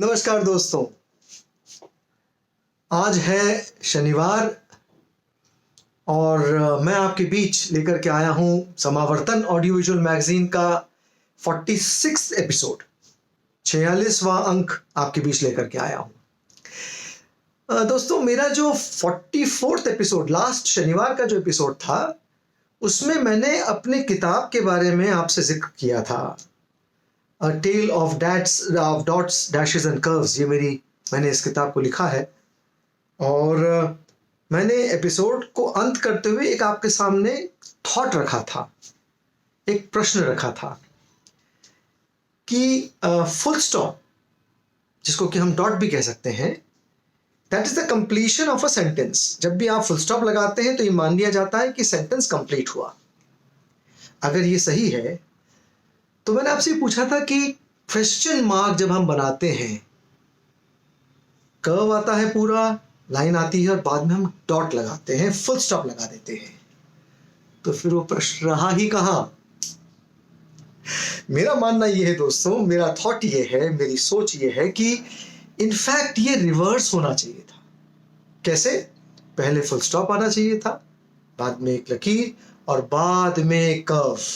नमस्कार दोस्तों। आज है शनिवार और मैं आपके बीच लेकर के आया हूं समावर्तन ऑडियो विजुअल मैगजीन का 46 एपिसोड, 46वां अंक आपके बीच लेकर के आया हूं। दोस्तों, मेरा जो 44th एपिसोड, लास्ट शनिवार का जो एपिसोड था, उसमें मैंने अपने किताब के बारे में आपसे जिक्र किया था, a tale of dots dashes and curves. मैंने इस किताब को लिखा है और मैंने एपिसोड को अंत करते हुए एक आपके सामने थॉट रखा था, एक प्रश्न रखा था कि फुल स्टॉप, जिसको कि हम डॉट भी कह सकते हैं, that is the completion of a sentence. जब भी आप फुल स्टॉप लगाते हैं तो ये मान लिया जाता है कि सेंटेंस कंप्लीट हुआ। अगर ये सही है तो मैंने आपसे पूछा था कि क्वेश्चन मार्क जब हम बनाते हैं, कर्व आता है, पूरा लाइन आती है और बाद में हम डॉट लगाते हैं, फुल स्टॉप लगा देते हैं, तो फिर वो प्रश्न रहा ही कहां। मेरा मानना यह है दोस्तों, मेरा थॉट ये है, मेरी सोच ये है कि इनफैक्ट ये रिवर्स होना चाहिए था। कैसे? पहले फुल स्टॉप आना चाहिए था, बाद में एक लकीर और बाद में कर्व।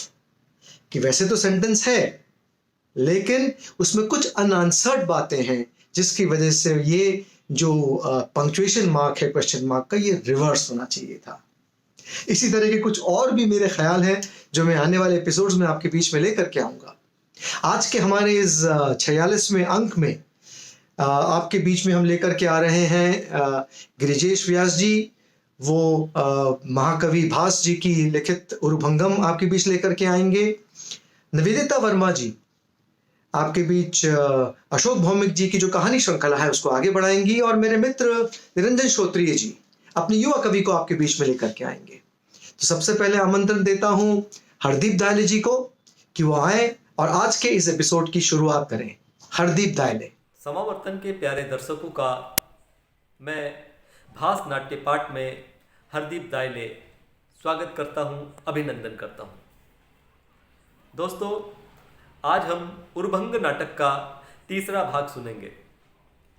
कि वैसे तो सेंटेंस है लेकिन उसमें कुछ अनआंसर्ड बातें हैं, जिसकी वजह से ये जो पंक्चुएशन मार्क है क्वेश्चन मार्क का, ये रिवर्स होना चाहिए था। इसी तरह के कुछ और भी मेरे ख्याल हैं जो मैं आने वाले एपिसोड्स में आपके बीच में लेकर के आऊंगा। आज के हमारे इस 46वें अंक में आपके बीच में हम लेकर के आ रहे हैं गिरिजेश व्यास जी, वो महाकवि भास जी की लिखित उरुभंगम आपके बीच लेकर के आएंगे। निवेदिता वर्मा जी आपके बीच अशोक भौमिक जी की जो कहानी श्रृंखला है उसको आगे बढ़ाएंगी, और मेरे मित्र निरंजन श्रोत्रिय जी अपनी युवा कवि को आपके बीच में लेकर के आएंगे। तो सबसे पहले आमंत्रण देता हूं हरदीप दायले जी को कि वो आए और आज के इस एपिसोड की शुरुआत करें। हरदीप दायले। समावर्तन के प्यारे दर्शकों का मैं भास नाट्य पाठ में हरदीप दायले स्वागत करता हूं, अभिनंदन करता हूं। दोस्तों, आज हम उरुभंग नाटक का तीसरा भाग सुनेंगे।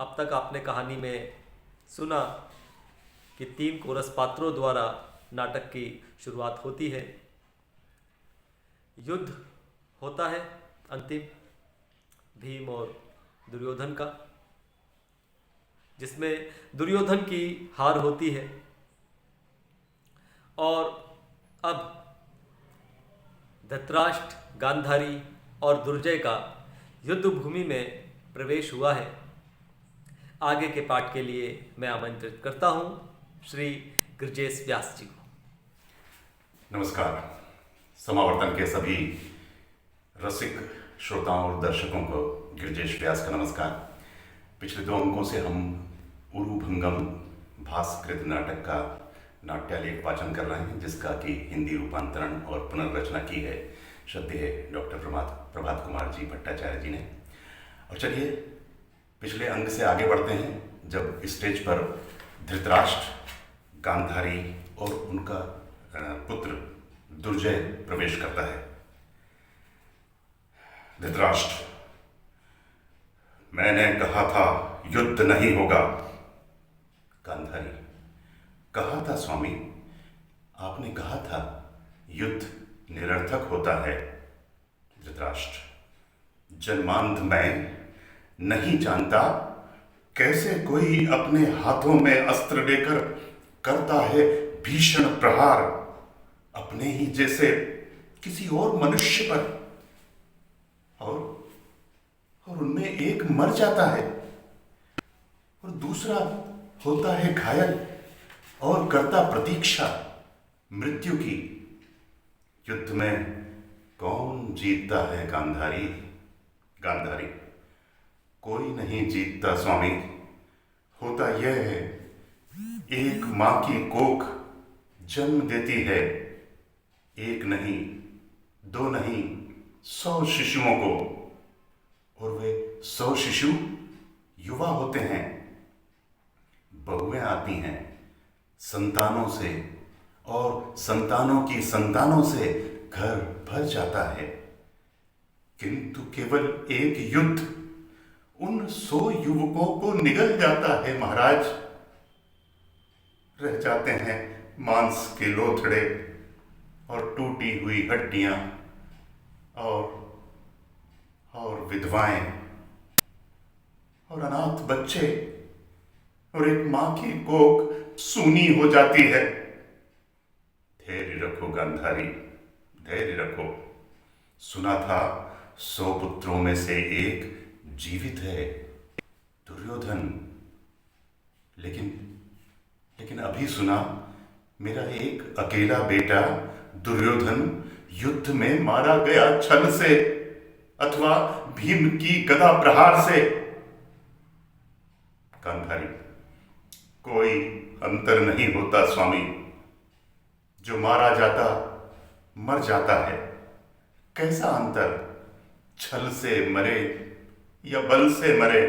अब तक आपने कहानी में सुना कि 3 कोरस पात्रों द्वारा नाटक की शुरुआत होती है। युद्ध होता है अंतिम भीम और दुर्योधन का, जिसमें दुर्योधन की हार होती है। और अब धृतराष्ट्र, गांधारी और दुर्जय का युद्ध भूमि में प्रवेश हुआ है। आगे के पाठ के लिए मैं आमंत्रित करता हूं श्री गिरिजेश व्यास जी को। नमस्कार। समावर्तन के सभी रसिक श्रोताओं और दर्शकों को गिरिजेश व्यास का नमस्कार। पिछले 2 अंकों से हम उरुभंगम भासकृत नाटक का नाट्यालेख वाचन कर रहे हैं, जिसका कि हिंदी रूपांतरण और पुनर्रचना की है श्रद्धेय डॉक्टर प्रभात कुमार जी भट्टाचार्य जी ने। और चलिए पिछले अंक से आगे बढ़ते हैं, जब स्टेज पर धृतराष्ट्र, गांधारी और उनका पुत्र दुर्जय प्रवेश करता है। धृतराष्ट्र: मैंने कहा था युद्ध नहीं होगा। गांधारी: कहा था स्वामी, आपने कहा था युद्ध निरर्थक होता है। धृतराष्ट्र: जन्मांध मैं नहीं जानता कैसे कोई अपने हाथों में अस्त्र लेकर करता है भीषण प्रहार अपने ही जैसे किसी और मनुष्य पर, और उनमें एक मर जाता है और दूसरा होता है घायल और करता प्रतीक्षा मृत्यु की। युद्ध में कौन जीतता है गांधारी? गांधारी: कोई नहीं जीतता स्वामी। होता यह है, एक मां की कोख जन्म देती है, एक नहीं, 2 नहीं, 100 शिशुओं को, और वे 100 शिशु युवा होते हैं। बहुएं आती हैं संतानों से, और संतानों की संतानों से घर भर जाता है, किंतु केवल एक युद्ध उन 100 युवकों को निगल जाता है महाराज। रह जाते हैं मांस के लोथड़े और टूटी हुई हड्डियां और विधवाएं और अनाथ बच्चे, और एक मां की कोख सूनी हो जाती है। धैर्य रखो गांधारी, धैर्य रखो। सुना था 100 पुत्रों में से एक जीवित है, दुर्योधन। लेकिन अभी सुना मेरा एक अकेला बेटा दुर्योधन युद्ध में मारा गया छल से अथवा भीम की गदा प्रहार से। गांधारी, कोई अंतर नहीं होता स्वामी। जो मारा जाता मर जाता है। कैसा अंतर? छल से मरे या बल से मरे,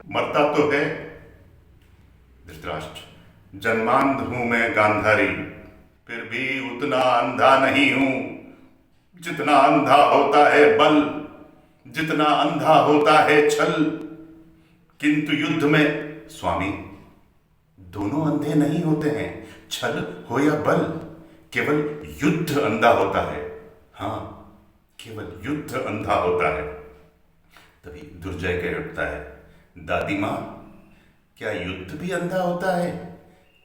मरता तो है। धृतराष्ट्र, जन्मांध हूं मैं गांधारी, फिर भी उतना अंधा नहीं हूं जितना अंधा होता है बल, जितना अंधा होता है छल। किंतु युद्ध में स्वामी दोनों अंधे नहीं होते हैं, छल हो या बल। केवल युद्ध अंधा होता है। हाँ, केवल युद्ध अंधा होता है। तभी दुर्जय कह उठता है, दादी मां, क्या युद्ध भी अंधा होता है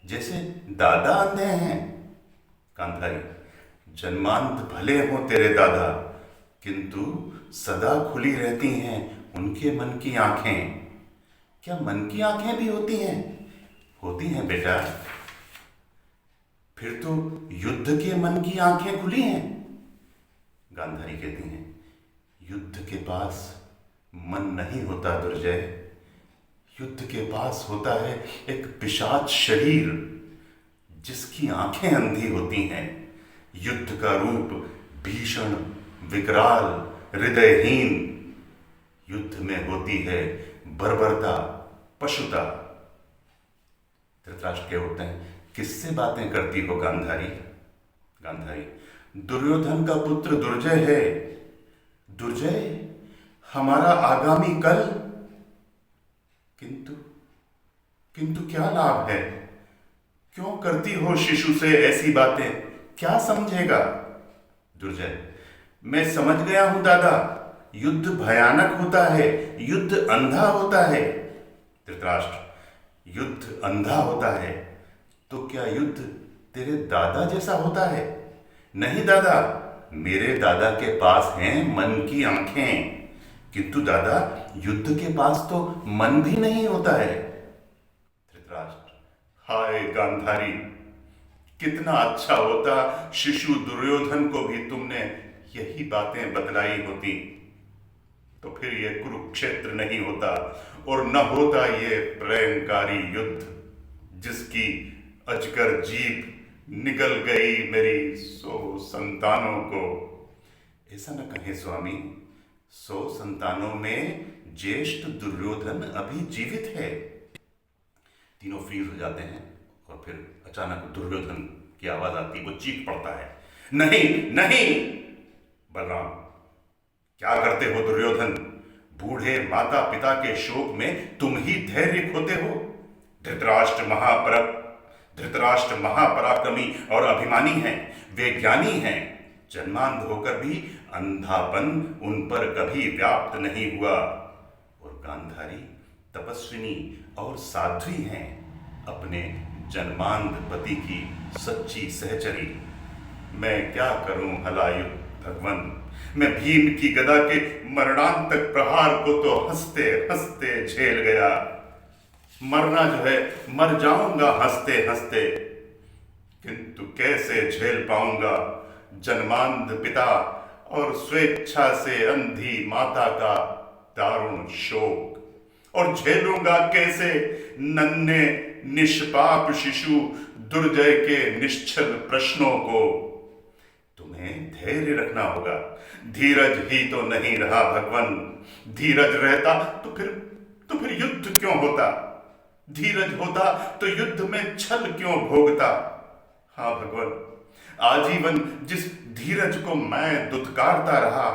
जैसे दादा अंधे हैं? गांधारी, जन्मांत भले हो तेरे दादा, किंतु सदा खुली रहती हैं उनके मन की आंखें। क्या मन की आंखें भी होती हैं? होती हैं बेटा। फिर तो युद्ध के मन की आंखें खुली हैं। गांधारी कहती हैं, युद्ध के पास मन नहीं होता दुर्जय। युद्ध के पास होता है एक पिशाच शरीर जिसकी आंखें अंधी होती हैं। युद्ध का रूप भीषण, विकराल, हृदयहीन। युद्ध में होती है बर्बरता, पशुता। धृतराष्ट्र कह उठते हैं, किससे बातें करती हो गांधारी? गांधारी, दुर्योधन का पुत्र दुर्जय है। दुर्जय हमारा आगामी कल। किंतु क्या लाभ है? क्यों करती हो शिशु से ऐसी बातें? क्या समझेगा? दुर्जय, मैं समझ गया हूं दादा, युद्ध भयानक होता है, युद्ध अंधा होता है। धृतराष्ट्र, युद्ध अंधा होता है तो क्या युद्ध तेरे दादा जैसा होता है? नहीं दादा, मेरे दादा के पास हैं मन की आंखें, किंतु दादा युद्ध के पास तो मन भी नहीं होता है। धृतराष्ट्र, हाय गांधारी, कितना अच्छा होता शिशु दुर्योधन को भी तुमने यही बातें बतलाई होती, तो फिर ये कुरुक्षेत्र नहीं होता और न होता ये प्रलयंकारी युद्ध जिसकी अजगर जीभ निगल गई मेरी 100 संतानों को। ऐसा न कहें स्वामी, 100 संतानों में ज्येष्ठ दुर्योधन अभी जीवित है। तीनों फ्रीज हो जाते हैं और फिर अचानक दुर्योधन की आवाज आती है, वो चीख पड़ता है, नहीं नहीं। बलराम, क्या करते हो दुर्योधन? बूढ़े माता पिता के शोक में तुम ही धैर्य खोते हो। धृतराष्ट्र महापराक्रमी और अभिमानी हैं, वे ज्ञानी हैं। जन्मांध होकर भी अंधापन उन पर कभी व्याप्त नहीं हुआ। और गांधारी तपस्विनी और साध्वी हैं, अपने जन्मांध पति की सच्ची सहचरी। मैं क्या करूं हलायुध भगवन, मैं भीम की गदा के मरणांतक प्रहार को तो हंसते हंसते झेल गया। मरना जो है मर जाऊंगा हंसते हंसते, किंतु कैसे झेल पाऊंगा जन्मांध पिता और स्वेच्छा से अंधी माता का दारुण शोक। और झेलूंगा कैसे नन्हे निष्पाप शिशु दुर्जय के निश्चल प्रश्नों को। तुम्हें धैर्य रखना होगा, धीरज ही तो नहीं रहा भगवन। धीरज रहता तो फिर युद्ध क्यों होता? धीरज होता तो युद्ध में छल क्यों भोगता? हाँ भगवन, आजीवन जिस धीरज को मैं दुत्कारता रहा,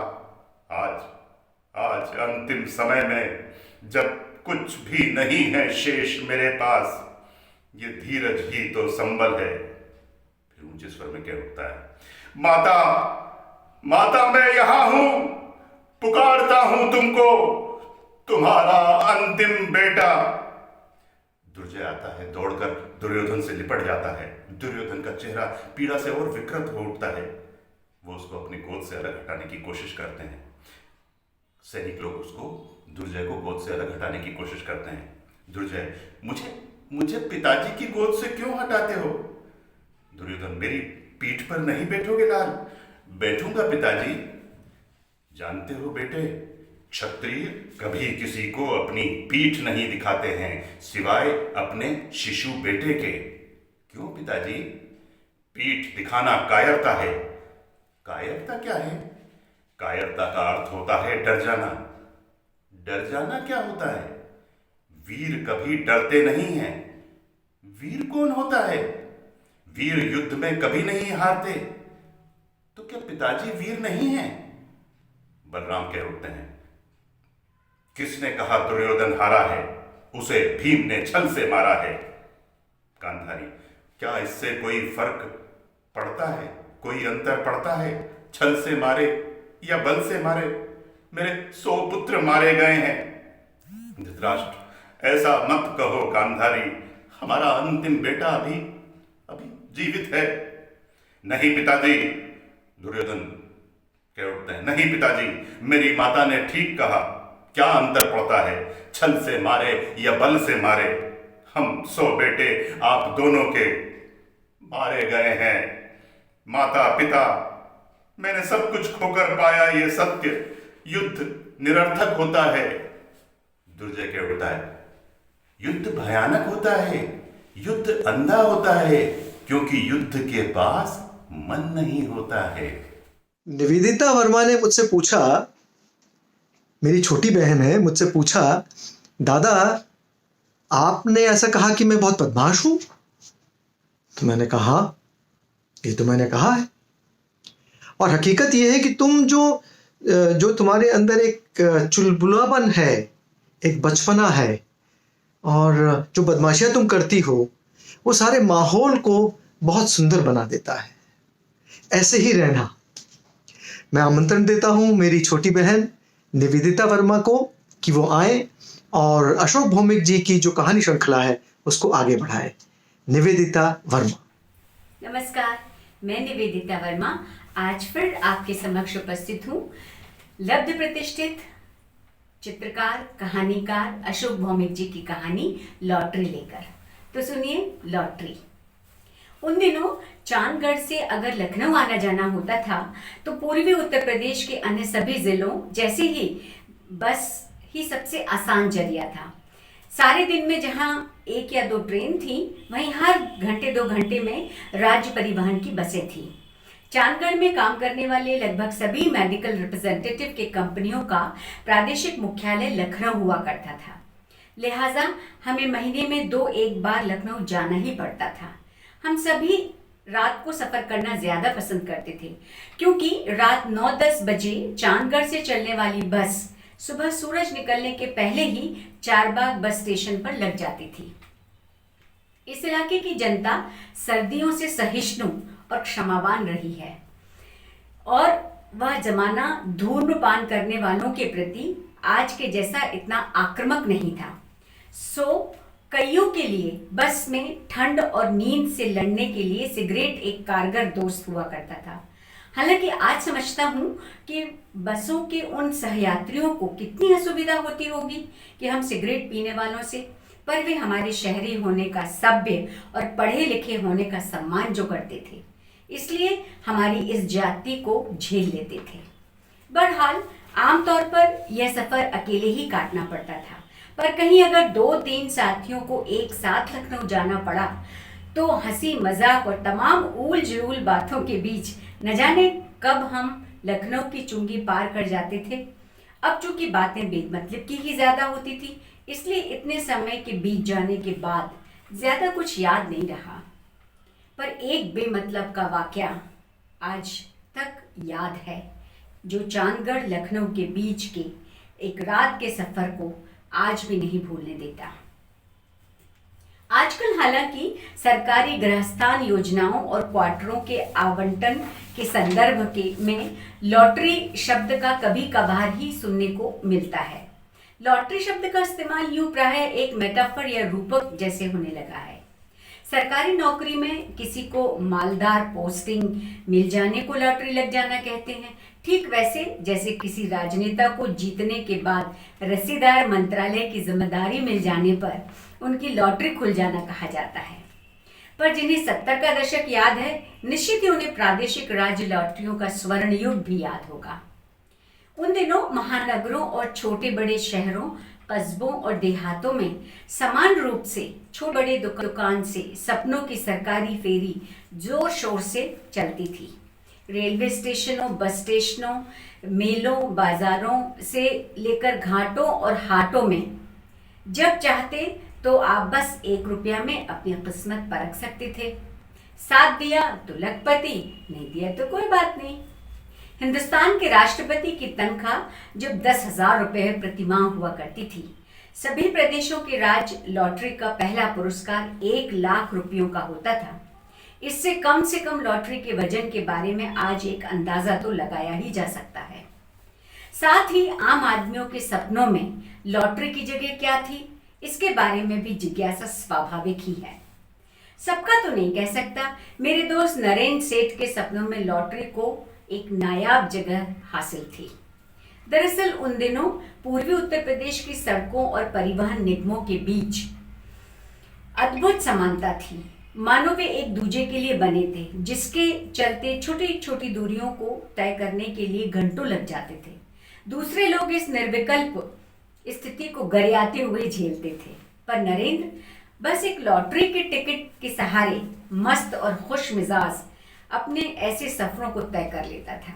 आज अंतिम समय में जब कुछ भी नहीं है शेष मेरे पास, ये धीरज ही तो संबल है। फिर ऊंचे स्वर में कह उठता है, माता, माता मैं यहां हूं, पुकारता हूं तुमको, तुम्हारा अंतिम बेटा। दुर्जय आता है, दौड़कर दुर्योधन से लिपट जाता है। दुर्योधन का चेहरा पीड़ा से और विकृत हो उठता है। वो उसको अपनी गोद से अलग हटाने की कोशिश करते हैं। सैनिक लोग उसको, दुर्जय को गोद से अलग हटाने की कोशिश करते हैं। दुर्जय, मुझे पिताजी की गोद से क्यों हटाते हो? दुर्योधन, मेरी पीठ पर नहीं बैठोगे लाल? बैठूंगा पिताजी। जानते हो बेटे, क्षत्रिय कभी किसी को अपनी पीठ नहीं दिखाते हैं सिवाय अपने शिशु बेटे के। क्यों पिताजी? पीठ दिखाना कायरता है। कायरता क्या है? कायरता का अर्थ होता है डर जाना। डर जाना क्या होता है? वीर कभी डरते नहीं हैं। वीर कौन होता है? वीर युद्ध में कभी नहीं हारते। तो क्या पिताजी वीर नहीं हैं? बलराम कह उठते हैं, किसने कहा दुर्योधन हारा है? उसे भीम ने छल से मारा है। गांधारी, क्या इससे कोई फर्क पड़ता है? कोई अंतर पड़ता है? छल से मारे या बल से मारे? मेरे 100 पुत्र मारे गए हैं। धृतराष्ट्र, ऐसा मत कहो गांधारी, हमारा अंतिम बेटा अभी जीवित है। नहीं पिताजी, दुर्योधन कह उठते हैं, नहीं पिताजी, मेरी माता ने ठीक कहा। क्या अंतर पड़ता है? छल से मारे या बल से मारे? हम 100 बेटे आप दोनों के मारे गए हैं। माता पिता, मैंने सब कुछ खोकर पाया ये सत्य। युद्ध निरर्थक होता है। दुर्जय कह उठता है, युद्ध भयानक होता है, युद्ध अंधा होता है, क्योंकि युद्ध के पास मन नहीं होता है। निवेदिता वर्मा ने मुझसे पूछा, मेरी छोटी बहन है, मुझसे पूछा, दादा आपने ऐसा कहा कि मैं बहुत बदमाश हूं? तो मैंने कहा, ये तो मैंने कहा है। और हकीकत यह है कि तुम जो तुम्हारे अंदर एक चुलबुलापन है, एक बचपना है, और जो बदमाशियां तुम करती हो, वो सारे माहौल को बहुत सुंदर बना देता है। ऐसे ही रहना। मैं आमंत्रण देता हूं मेरी छोटी बहन निवेदिता वर्मा को कि वो आए और अशोक भौमिक जी की जो कहानी श्रृंखला है उसको आगे बढ़ाए। निवेदिता वर्मा। नमस्कार, मैं निवेदिता वर्मा आज फिर आपके समक्ष उपस्थित हूँ लब्ध प्रतिष्ठित चित्रकार कहानीकार अशोक भौमिक जी की कहानी लॉटरी लेकर। तो सुनिए लॉटरी। उन दिनों चांदगढ़ से अगर लखनऊ आना जाना होता था तो पूर्वी उत्तर प्रदेश के अन्य सभी जिलों जैसे ही बस ही सबसे आसान जरिया था। सारे दिन में जहां 1 या 2 ट्रेन थी, वहीं हर घंटे 2 घंटे में राज्य परिवहन की बसें थी। चांदगढ़ में काम करने वाले लगभग सभी मेडिकल रिप्रेजेंटेटिव के कंपनियों का प्रादेशिक मुख्यालय लखनऊ हुआ करता था। लिहाजा हमें महीने में 2-1 बार लखनऊ जाना ही पड़ता था। हम सभी रात को सफर करना ज्यादा पसंद करते थे, क्योंकि रात 9-10 बजे चांदगढ़ से चलने वाली बस सुबह सूरज निकलने के पहले ही चारबाग बस स्टेशन पर लग जाती थी। इस इलाके की जनता सर्दियों से सहिष्णु और क्षमावान रही है, और वह जमाना धूम्रपान करने वालों के प्रति आज के जैसा इतना आक्रामक नहीं था। सो कईयों के लिए बस में ठंड और नींद से लड़ने के लिए सिगरेट एक कारगर दोस्त हुआ करता था। हालांकि आज समझता हूँ कि बसों के उन सहयात्रियों को कितनी असुविधा होती होगी कि हम सिगरेट पीने वालों से, पर वे हमारे शहरी होने का, सभ्य और पढ़े लिखे होने का सम्मान जो करते थे, इसलिए हमारी इस जाति को झेल लेते थे। बहरहाल आमतौर पर यह सफर अकेले ही काटना पड़ता था, पर कहीं अगर 2-3 साथियों को एक साथ लखनऊ जाना पड़ा तो हंसी मजाक और तमाम ऊल जूल बातों के बीच न जाने कब हम लखनऊ की चुंगी पार कर जाते थे। अब चूंकि बातें बेमतलब की ही ज्यादा होती थी, इसलिए इतने समय के बीत जाने के बाद ज्यादा कुछ याद नहीं रहा। पर एक बेमतलब का वाकया आज तक याद है, जो चांदगढ़ लखनऊ के बीच के एक रात के सफर को आज भी नहीं भूलने देता। आजकल हालांकि सरकारी गृहस्थान योजनाओं और क्वार्टरों के आवंटन के संदर्भ में लॉटरी शब्द का कभी कभार ही सुनने को मिलता है। लॉटरी शब्द का इस्तेमाल यूं प्राय एक मेटाफर या रूपक जैसे होने लगा है। सरकारी नौकरी में किसी को मालदार पोस्टिंग मिल जाने को लॉटरी लग जाना कहते हैं। ठीक वैसे जैसे किसी राजनेता को जीतने के बाद रसीदार मंत्रालय की जिम्मेदारी मिल जाने पर उनकी लॉटरी खुल जाना कहा जाता है। पर जिन्हें 70 का दशक याद है, निश्चित ही उन्हें प्रादेशिक राज्य लॉटरियों का स्वर्ण युग भी याद होगा। उन दिनों महानगरों और छोटे बड़े शहरों, कस्बों और देहातों में समान रूप से छोटे बड़े दुकान से सपनों की सरकारी फेरी जोर शोर से चलती थी। रेलवे स्टेशनों, बस स्टेशनों, मेलों, बाजारों से लेकर घाटों और हाटों में जब चाहते तो आप बस 1 रुपया में अपनी किस्मत परख सकते थे। साथ दिया तो लखपति, नहीं दिया तो कोई बात नहीं। हिंदुस्तान के राष्ट्रपति की तनख्वाह जब 10,000 रुपये प्रतिमाह हुआ करती थी, सभी प्रदेशों के राज्य लॉटरी का पहला पुरस्कार 1 लाख रुपयों का होता था। इससे कम लॉटरी के वजन के बारे में आज एक अंदाजा तो लगाया ही जा सकता है। साथ ही आम आदमियों के सपनों में लॉटरी की जगह क्या थी, इसके बारे में भी जिज्ञासा स्वाभाविक ही है। सबका तो नहीं कह सकता। मेरे दोस्त नरेंद्र सेठ के सपनों में लॉटरी को एक नायाब जगह हासिल थी। दरअसल उन दिनों पूर्वी उत्तर प्रदेश की सड़कों और परिवहन निगमों के बीच अद्भुत समानता थी। मानो वे एक दूजे के लिए बने थे, जिसके चलते छोटी छोटी दूरियों को तय करने के लिए घंटों लग जाते थे। दूसरे लोग इस निर्विकल्प स्थिति को गरियाते हुए झेलते थे, पर नरेंद्र बस एक लॉटरी के टिकट के सहारे मस्त और खुश मिजाज अपने ऐसे सफरों को तय कर लेता था।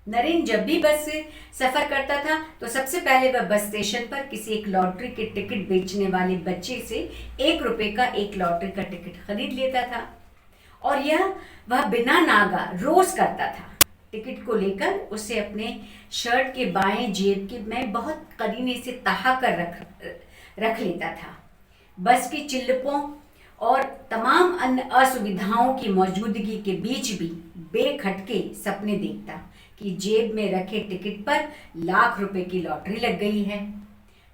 नरेंद्र जब भी बस से सफर करता था तो सबसे पहले वह बस स्टेशन पर किसी एक लॉटरी के टिकट बेचने वाले बच्चे से 1 रुपए का एक लॉटरी का टिकट खरीद लेता था, और यह वह बिना नागा रोज करता था। टिकट को लेकर उसे अपने शर्ट के बाएं जेब के में बहुत करीने से तहा कर रख लेता था। बस की चिल्लपों और तमाम अन्य असुविधाओं की मौजूदगी के बीच भी बेखटके सपने देखता कि जेब में रखे टिकट पर लाख रुपए की लॉटरी लग गई है।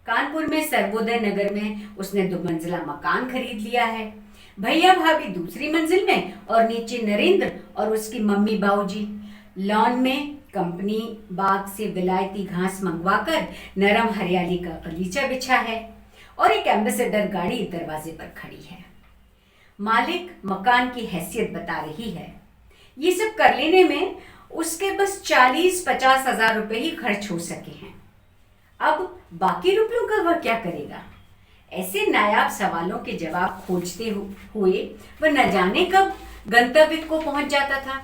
कानपुर में सर्वोदय नगर में उसने 2 मंजिला मकान खरीद लिया है। भैया भाभी दूसरी मंजिल में और नीचे नरेंद्र और उसकी मम्मी बाबूजी। लॉन में कंपनी बाग से विलायती घास मंगवाकर नरम हरियाली का गलीचा बिछा है और एक एम्बेसडर गाड़ी दरवाजे पर खड़ी है। मालिक मकान की हैसियत बता रही है। ये सब कर लेने में उसके बस 40-50 हजार रुपए ही खर्च हो सके हैं। अब बाकी रुपयों का वह क्या करेगा? ऐसे नायाब सवालों के जवाब खोजते हुए वह न जाने कब गंतव्य को पहुंच जाता था।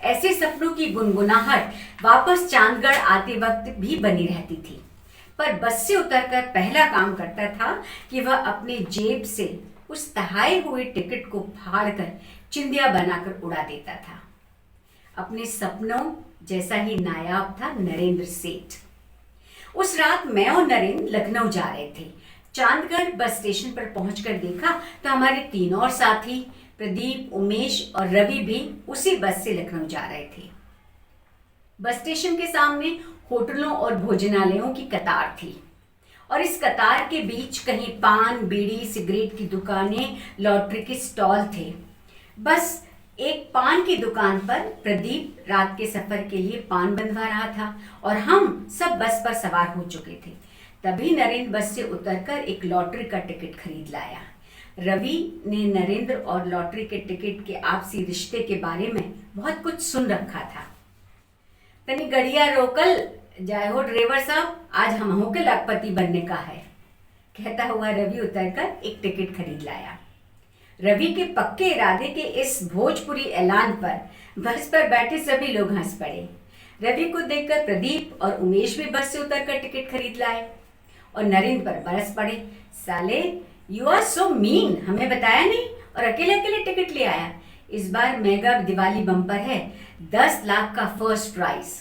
ऐसे सपनों की गुनगुनाहट वापस चांदगढ़ आते वक्त भी बनी रहती थी, पर बस से उतरकर पहला काम करता था कि वह अपने जेब से उस तहाए हुए टिकट को फाड़कर चिंदिया बनाकर उड़ा देता था। अपने सपनों जैसा ही नायाब था नरेंद्र सेठ। उस रात मैं और नरेंद्र लखनऊ जा रहे थे। चांदगढ़ बस स्टेशन पर पहुंचकर देखा तो हमारे 3 और साथी प्रदीप, उमेश और रवि भी उसी बस से लखनऊ जा रहे थे। बस स्टेशन के सामने होटलों और भोजनालयों की कतार थी और इस कतार के बीच कहीं पान, बीड़ी, सिगरेट की दुकानें, लॉटरी के स्टॉल थे। बस एक पान की दुकान पर प्रदीप रात के सफर के लिए पान बंधवा रहा था और हम सब बस पर सवार हो चुके थे। तभी नरेंद्र बस से उतरकर एक लॉटरी का टिकट खरीद लाया। रवि ने नरेंद्र और लॉटरी के टिकट के आपसी रिश्ते के बारे में बहुत कुछ सुन रखा था। तनी गड़िया रोकल जाए हो ड्राइवर साहब, आज हमहू के लखपति बनने का है, कहता हुआ रवि उतरकर एक टिकट खरीद लाया। रवि के पक्के इरादे के इस भोजपुरी ऐलान पर बस पर बैठे सभी लोग हंस पड़े। रवि को देखकर प्रदीप और उमेश भी बस से उतरकर टिकट खरीद लाए और नरेंद्र पर बरस पड़े। साले यू आर सो मीन, हमें बताया नहीं और अकेले अकेले टिकट ले आया। इस बार मेगा दिवाली बम्पर है, 10 लाख का फर्स्ट प्राइज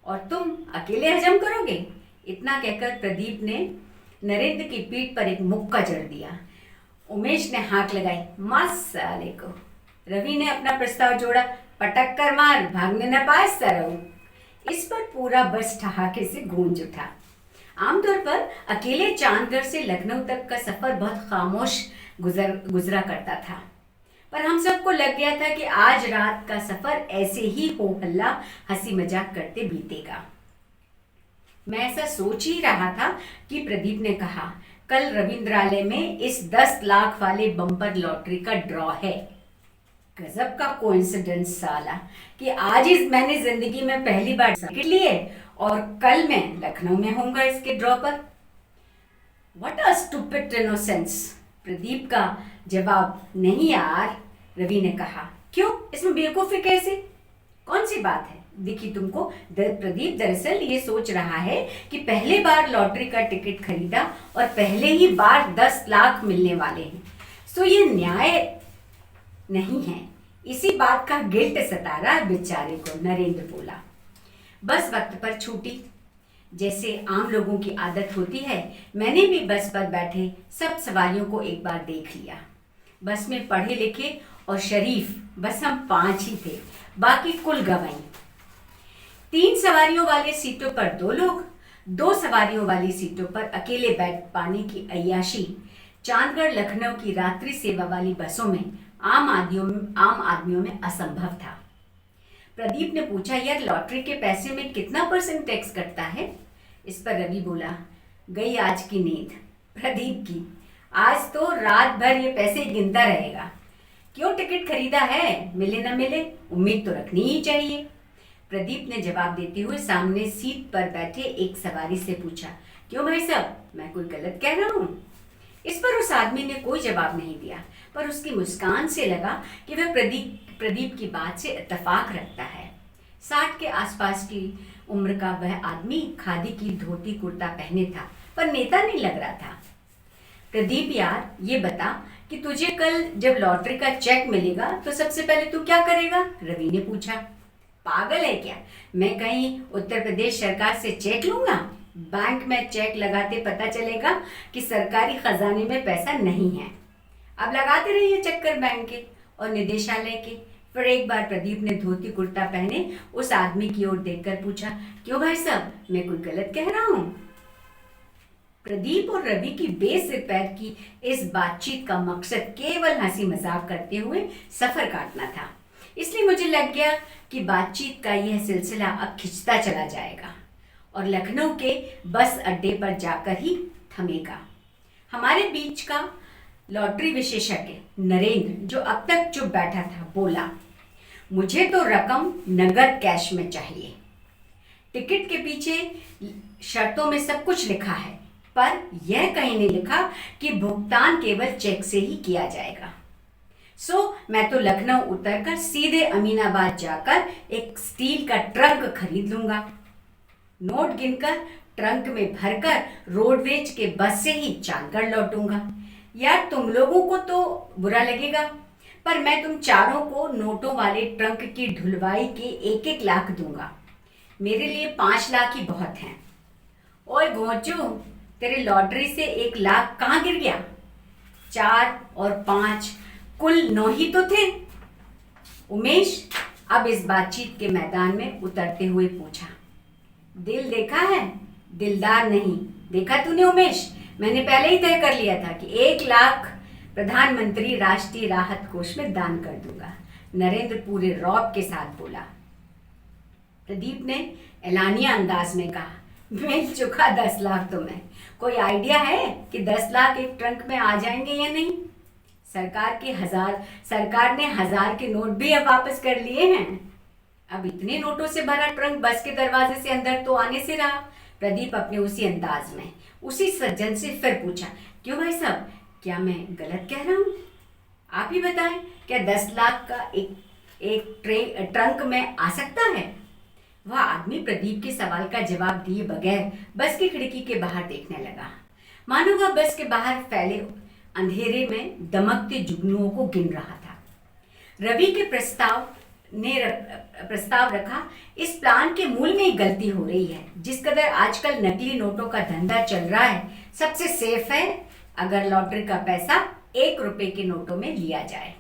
और तुम अकेले हजम करोगे? इतना कहकर प्रदीप ने नरेंद्र की पीठ पर एक मुक्का जड़ दिया। उमेश ने हाथ लगाई, मार साले को। रवि ने अपना प्रस्ताव जोड़ा, पटक कर मार, भागने न पाए सरऊ। इस पर पूरा बस ठहाके से गूंज उठा। आमतौर पर अकेले चांदगढ़ से लखनऊ तक का सफर बहुत खामोश गुजरा करता था, पर हम सबको लग गया था कि आज रात का सफर ऐसे ही हो हल्ला हंसी मजाक करते बीतेगा। मैं ऐसा सोच ही रहा था कि प्रदीप ने कहा, कल रविंद्रालय में इस 10 लाख वाले बम्पर लॉटरी का ड्रॉ है। गजब का कोइंसिडेंस साला कि आज इस मैंने जिंदगी में पहली बार टिकट लिए और कल मैं लखनऊ में होऊंगा इसके ड्रॉ पर। What a stupid innocence. Pradeep का जवाब, नहीं यार, रवि ने कहा। क्यों, इसमें बेवकूफी कैसे, कौन सी बात है दिखी तुमको? प्रदीप दरअसल ये सोच रहा है कि पहली बार लॉटरी का टिकट खरीदा और पहले ही बार 10 लाख मिलने वाले हैं, सो ये न्याय नहीं है। इसी बात का गिल्ट सता रहा बेचारे को, नरेंद्र बोला। बस वक्त पर छूटी, जैसे आम लोगों की आदत होती है। मैंने भी बस पर बैठे सब सवारियों को एक बार देख लिया। बस में पढ़े लिखे और शरीफ बस हम 5 ही थे, बाकी कुल गंवाई। 3 सवारियों वाले सीटों पर 2 लोग, 2 सवारियों वाली सीटों पर अकेले बैठ पाने की अय्याशी चांदगढ़ लखनऊ की रात्रि सेवा वाली बसों में आम आदमियों में असंभव था। प्रदीप ने पूछा, यार लॉटरी के पैसे में कितना % टैक्स कटता है? इस पर रवि बोला, गई आज की नींद प्रदीप की, आज तो रात भर ये पैसे गिनता रहेगा। क्यों टिकट खरीदा है, मिले न मिले उम्मीद तो रखनी ही चाहिए। प्रदीप ने जवाब देते हुए सामने सीट पर बैठे एक सवारी से पूछा, क्यों भाई साहब, मैं कोई गलत कह रहा हूँ? इस पर उस आदमी ने कोई जवाब नहीं दिया, पर उसकी मुस्कान से लगा कि वह प्रदीप की बात से इत्तेफाक रखता है। 60 के आसपास की उम्र का वह आदमी खादी की धोती कुर्ता पहने था, पर नेता नहीं लग रहा था। प्रदीप यार, ये बता कि तुझे कल जब लॉटरी का चेक मिलेगा तो सबसे पहले तू क्या करेगा? रवि ने पूछा। पागल है क्या, मैं कहीं उत्तर प्रदेश सरकार से चेक लूंगा? बैंक में चेक लगाते पता चलेगा कि सरकारी खजाने में पैसा नहीं है। अब लगाते रहिए चक्कर बैंक के और निदेशालय के। फिर एक बार प्रदीप ने धोती कुर्ता पहने उस आदमी की ओर देखकर पूछा, क्यों भाई साहब, मैं कोई गलत कह रहा हूँ? प्रदीप और रवि की बेसिर पैर की इस बातचीत का मकसद केवल हंसी मजाक करते हुए सफर काटना था, इसलिए मुझे लग गया कि बातचीत का यह सिलसिला अब खिंचता चला जाएगा और लखनऊ के बस अड्डे पर जाकर ही थमेगा। हमारे बीच का लॉटरी विशेषज्ञ नरेंद्र, जो अब तक चुप बैठा था, बोला, मुझे तो रकम नगद कैश में चाहिए। टिकट के पीछे शर्तों में सब कुछ लिखा है, पर यह कहीं नहीं लिखा कि भुगतान केवल चेक से ही किया जाएगा। मैं तो लखनऊ उतरकर सीधे अमीनाबाद जाकर एक स्टील का ट्रंक खरीद लूंगा। नोट गिनकर ट्रंक में भरकर रोडवेज के बस से ही चांदगढ़ लौटूंगा। यार तुम लोगों को तो बुरा लगेगा, पर मैं तुम चारों को नोटों वाले ट्रंक की ढुलवाई के 1-1 लाख दूंगा। मेरे लिए 5 लाख ही बहुत हैं। ओए घोंचू, तेरे लॉटरी से 1 लाख कहाँ गिर गया? 4 और 5 कुल 9 ही तो थे। उमेश अब इस बातचीत के मैदान में उतरते हुए पूछा, दिल देखा है? दिलदार नहीं देखा तूने उमेश? मैंने पहले ही तय कर लिया था कि 1 लाख प्रधानमंत्री राष्ट्रीय राहत कोष में दान कर दूंगा। नरेंद्र पूरे रौब के साथ बोला। प्रदीप ने एलानिया अंदाज में कहा, मिल चुका 10 लाख तुम्हें। कोई आइडिया है कि 10 लाख एक ट्रंक में आ जाएंगे या नहीं? सरकार ने 1000 के नोट भी अब वापस कर लिए हैं। अब इतने नोटों से भरा ट्रंक बस के दरवाजे से अंदर तो आने से रहा। प्रदीप अपने उसी अंदाज में उसी सज्जन से फिर पूछा, क्यों भाई साहब, क्या मैं गलत कह रहा हूँ? आप ही बताएं, क्या 10 लाख का एक ट्रंक में आ सकता है? वह आदमी प्रदीप के सवाल का जवाब दिए बगैर बस की खिड़की के बाहर देखने लगा, मानो वह बस के बाहर फैले अंधेरे में दमकते जुगनुओं को गिन रहा था। रवि के प्रस्ताव प्रस्ताव रखा, इस प्लान के मूल में ही गलती हो रही है। जिस कदर आजकल नकली नोटों का धंधा चल रहा है, सबसे सेफ है अगर लॉटरी का पैसा 1 रुपए के नोटों में लिया जाए।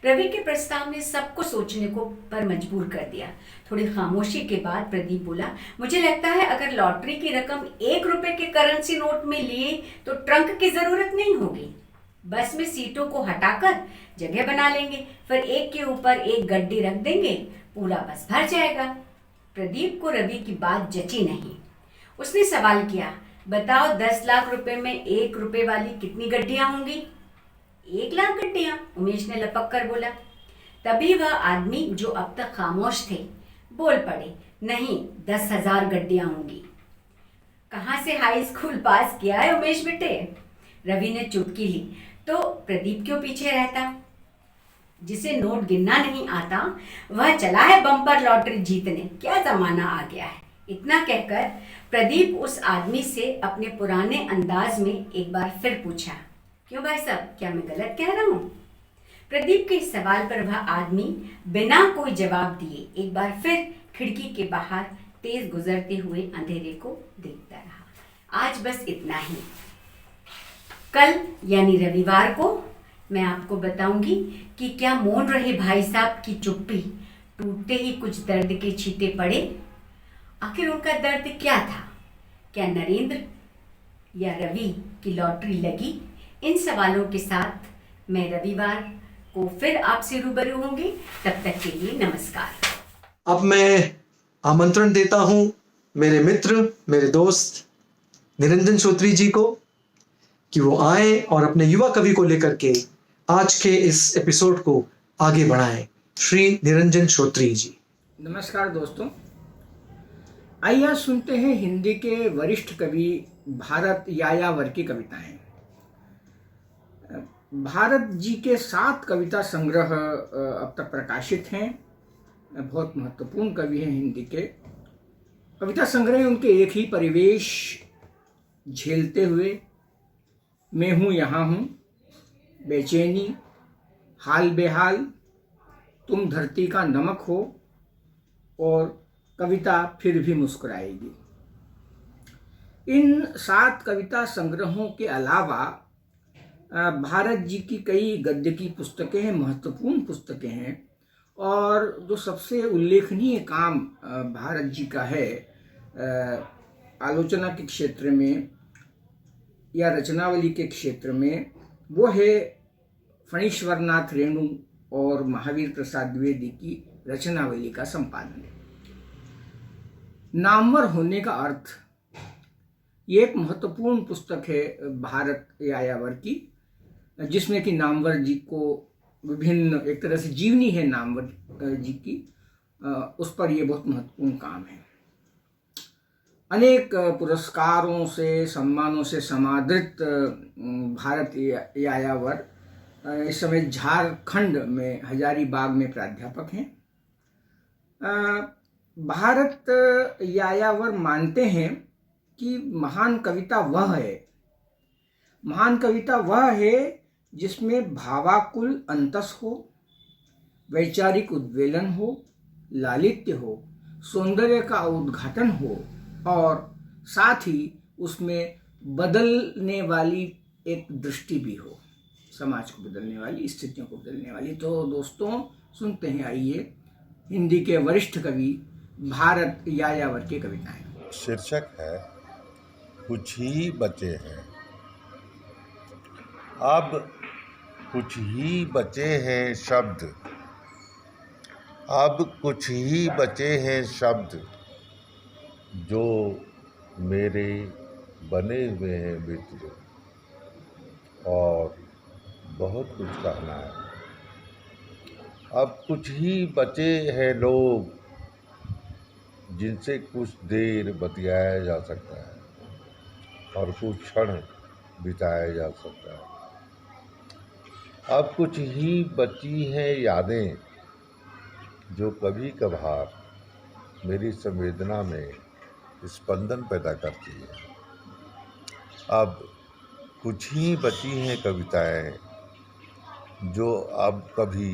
रवि के प्रस्ताव ने सबको सोचने को पर मजबूर कर दिया। थोड़ी खामोशी के बाद प्रदीप बोला, मुझे लगता है अगर लॉटरी की रकम 1 रुपए के करेंसी नोट में लिए तो ट्रंक की जरूरत नहीं होगी। बस में सीटों को हटाकर जगह बना लेंगे, फिर एक के ऊपर एक गड्डी रख देंगे, पूरा बस भर जाएगा। प्रदीप को रवि की बात जची नहीं। उसने सवाल किया, बताओ 10 लाख रुपए में 1 रुपए वाली कितनी गड्डियां होंगी? 1 लाख गड्डियां, उमेश ने लपक कर बोला। तभी वह आदमी जो अब तक खामोश थे बोल पड़े, नहीं 10,000 गड्डियां होंगी। कहाँ से हाई स्कूल पास किया है उमेश बेटे? रवि ने चुटकी ली। तो प्रदीप क्यों पीछे रहता? जिसे नोट गिनना नहीं आता वह चला है बम्पर लॉटरी जीतने। क्या जमाना आ गया है। इतना कहकर प्रदीप उस आदमी से अपने पुराने अंदाज में एक बार फिर पूछा, क्यों भाई साहब, क्या मैं गलत कह रहा हूँ? प्रदीप के इस सवाल पर वह आदमी बिना कोई जवाब दिए एक बार फिर खिड़की के बाहर तेज गुजरते हुए अंधेरे को देखता रहा। आज बस इतना ही। कल यानी रविवार को मैं आपको बताऊंगी कि क्या मौन रहे भाई साहब की चुप्पी टूटते ही कुछ दर्द के छींटे पड़े। आखिर उनका दर्द क्या था? क्या नरेंद्र या रवि की लॉटरी लगी? इन सवालों के साथ मैं रविवार को फिर आपसे रूबरू होंगी। तब तक के लिए नमस्कार। अब मैं आमंत्रण देता हूं मेरे मित्र, मेरे दोस्त निरंजन श्रोत्री जी को कि वो आए और अपने युवा कवि को लेकर के आज के इस एपिसोड को आगे बढ़ाएं। श्री निरंजन श्रोत्री जी। नमस्कार दोस्तों, आइए सुनते हैं हिंदी के वरिष्ठ कवि भारत यायावर की कविताएं। भारत जी के 7 कविता संग्रह अब तक प्रकाशित हैं। बहुत महत्वपूर्ण कवि हैं हिंदी के। कविता संग्रह उनके एक ही परिवेश झेलते हुए, मैं हूँ यहाँ हूँ, बेचैनी, हाल बेहाल, तुम धरती का नमक हो और कविता फिर भी मुस्कुराएगी। इन 7 कविता संग्रहों के अलावा भारत जी की कई गद्य की पुस्तकें हैं, महत्वपूर्ण पुस्तकें हैं। और जो सबसे उल्लेखनीय काम भारत जी का है आलोचना के क्षेत्र में या रचनावली के क्षेत्र में, वो है फणीश्वरनाथ रेणु और महावीर प्रसाद द्विवेदी की रचनावली का संपादन। नामवर होने का अर्थ, ये एक महत्वपूर्ण पुस्तक है भारत यायावर की, जिसमें कि नामवर जी को विभिन्न, एक तरह से जीवनी है नामवर जी की, उस पर यह बहुत महत्वपूर्ण काम है। अनेक पुरस्कारों से, सम्मानों से समादृत भारत यायावर इस समय झारखंड में हजारीबाग में प्राध्यापक हैं। भारत यायावर मानते हैं कि महान कविता वह है जिसमें भावाकुल अंतस हो, वैचारिक उद्वेलन हो, लालित्य हो, सौंदर्य का उद्घाटन हो और साथ ही उसमें बदलने वाली एक दृष्टि भी हो, समाज को बदलने वाली, स्थितियों को बदलने वाली। तो दोस्तों सुनते हैं, आइए हिंदी के वरिष्ठ कवि भारत यायावर की कविताएं। शीर्षक है कुछ ही बचे हैं। अब कुछ ही बचे हैं शब्द, अब कुछ ही बचे हैं शब्द, जो मेरे बने हुए हैं मित्र, और बहुत कुछ कहना है। अब कुछ ही बचे हैं लोग जिनसे कुछ देर बतियाया जा सकता है और कुछ क्षण बिताया जा सकता है। अब कुछ ही बची हैं यादें जो कभी कभार मेरी संवेदना में स्पंदन पैदा करती है। अब कुछ ही बची हैं कविताएं जो अब कभी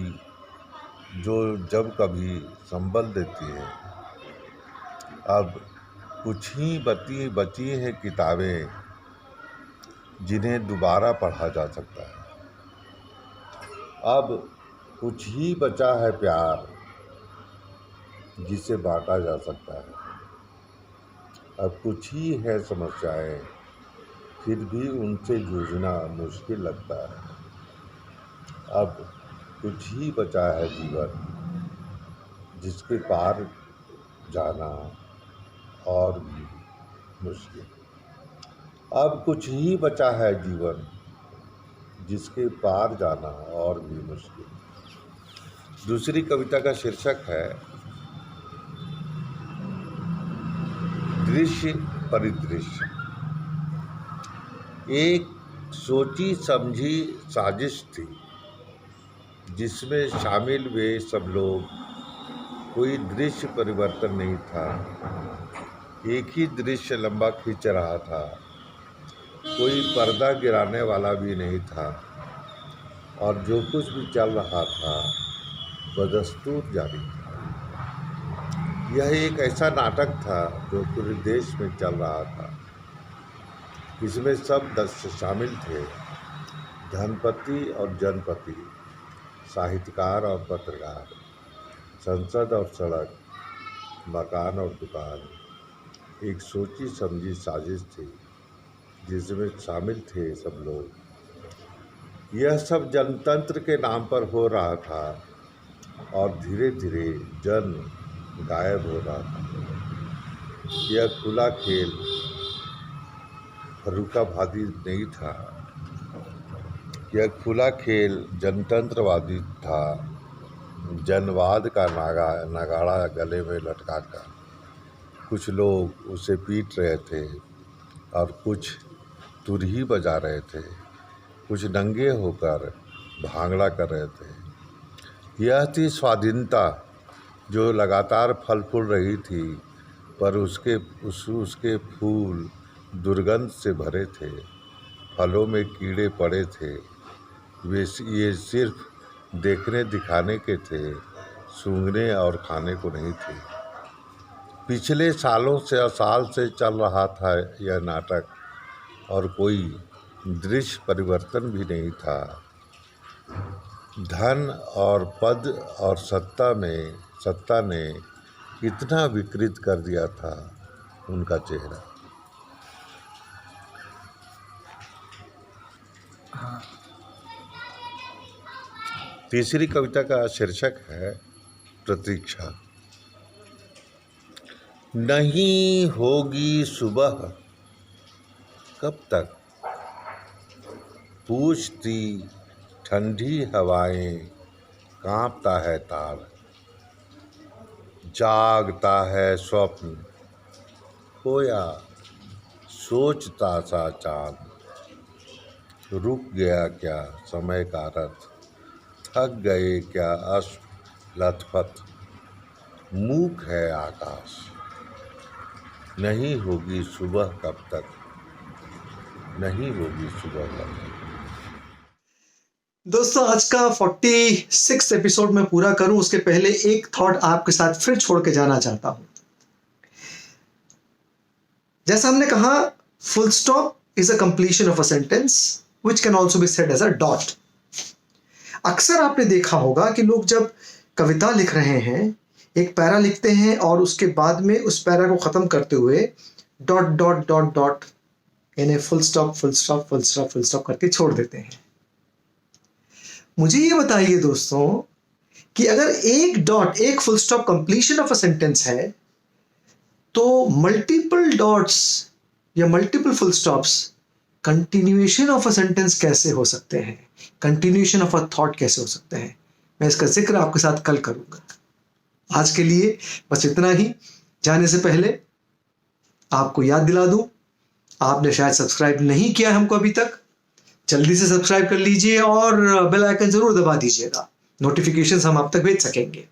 जो जब कभी संबल देती है। अब कुछ ही बची हैं किताबें जिन्हें दोबारा पढ़ा जा सकता है। अब कुछ ही बचा है प्यार जिसे बांटा जा सकता है। अब कुछ ही है समस्याएं, फिर भी उनसे जूझना मुश्किल लगता है। अब कुछ ही बचा है जीवन जिसके पार जाना और भी मुश्किल। अब कुछ ही बचा है जीवन जिसके पार जाना और भी मुश्किल। दूसरी कविता का शीर्षक है दृश्य परिदृश्य। एक सोची समझी साजिश थी जिसमें शामिल वे सब लोग। कोई दृश्य परिवर्तन नहीं था, एक ही दृश्य लंबा खींच रहा था। कोई पर्दा गिराने वाला भी नहीं था और जो कुछ भी चल रहा था बदस्तूर जारी था। यह एक ऐसा नाटक था जो पूरे देश में चल रहा था। इसमें सब दस्य शामिल थे, धनपति और जनपति, साहित्यकार और पत्रकार, संसद और सड़क, मकान और दुकान। एक सोची समझी साजिश थी जिसमें शामिल थे सब लोग। यह सब जनतंत्र के नाम पर हो रहा था और धीरे धीरे जन गायब हो रहा था। यह खुला खेल फर्रुखाबादी नहीं था, यह खुला खेल जनतंत्रवादी था। जनवाद का नगाड़ा गले में लटकाकर कुछ लोग उसे पीट रहे थे और कुछ तुरही बजा रहे थे, कुछ नंगे होकर भांगड़ा कर रहे थे। यह थी स्वाधीनता जो लगातार फल फूल रही थी, पर उसके फूल दुर्गंध से भरे थे। फलों में कीड़े पड़े थे। ये सिर्फ देखने दिखाने के थे, सूंघने और खाने को नहीं थे। पिछले साल से चल रहा था यह नाटक और कोई दृश्य परिवर्तन भी नहीं था। धन और पद और सत्ता ने कितना विकृत कर दिया था उनका चेहरा। तीसरी कविता का शीर्षक है प्रतीक्षा। नहीं होगी सुबह कब तक, पूछती ठंडी हवाएं, कांपता है तार। जागता है स्वप्न, खोया सोचता सा चाँद। रुक गया क्या समय का रथ, थक गए क्या अश्क लथपथ। मूक है आकाश, नहीं होगी सुबह कब तक, नहीं होगी सुबह कब तक। दोस्तों, आज का 46 एपिसोड में पूरा करूं उसके पहले एक थॉट आपके साथ फिर छोड़ के जाना चाहता हूं। जैसा हमने कहा, full stop is a completion of a sentence which can also be said as a dot. अक्सर आपने देखा होगा कि लोग जब कविता लिख रहे हैं, एक पैरा लिखते हैं और उसके बाद में उस पैरा को खत्म करते हुए डॉट डॉट डॉट डॉट यानी full stop full stop full stop full stop करके छोड़ देते हैं। मुझे ये बताइए दोस्तों कि अगर एक डॉट, एक full stop completion of a sentence है, तो मल्टीपल डॉट्स या multiple full stops continuation of a sentence कैसे हो सकते हैं, कंटिन्यूएशन ऑफ अ थॉट कैसे हो सकते हैं? मैं इसका जिक्र आपके साथ कल करूंगा। आज के लिए बस इतना ही। जाने से पहले आपको याद दिला दूं, आपने शायद सब्सक्राइब नहीं किया है हमको अभी तक, जल्दी से सब्सक्राइब कर लीजिए और बेल आइकन जरूर दबा दीजिएगा, नोटिफिकेशंस हम आप तक भेज सकेंगे।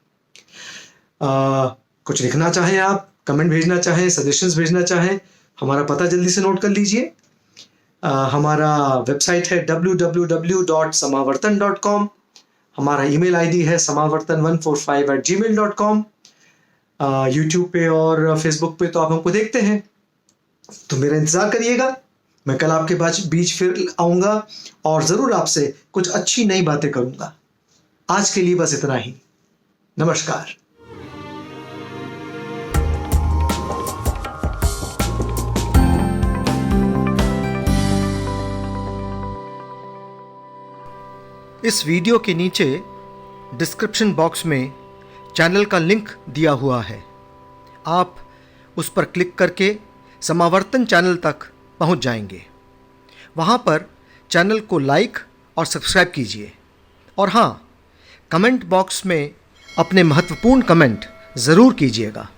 कुछ लिखना चाहें आप, कमेंट भेजना चाहें, सजेशंस भेजना चाहें, हमारा पता जल्दी से नोट कर लीजिए। हमारा वेबसाइट है www.samavartan.com। हमारा ईमेल आईडी है samavartan145@gmail.com। यूट्यूब पे और फेसबुक पे तो आप हमको देखते हैं, तो मेरा इंतज़ार करिएगा। मैं कल आपके बीच फिर आऊँगा और ज़रूर आपसे कुछ अच्छी नई बातें करूँगा। आज के लिए बस इतना ही। नमस्कार। इस वीडियो के नीचे डिस्क्रिप्शन बॉक्स में चैनल का लिंक दिया हुआ है। आप उस पर क्लिक करके समावर्तन चैनल तक पहुंच जाएंगे। वहां पर चैनल को लाइक और सब्सक्राइब कीजिए। और हाँ, कमेंट बॉक्स में अपने महत्वपूर्ण कमेंट ज़रूर कीजिएगा।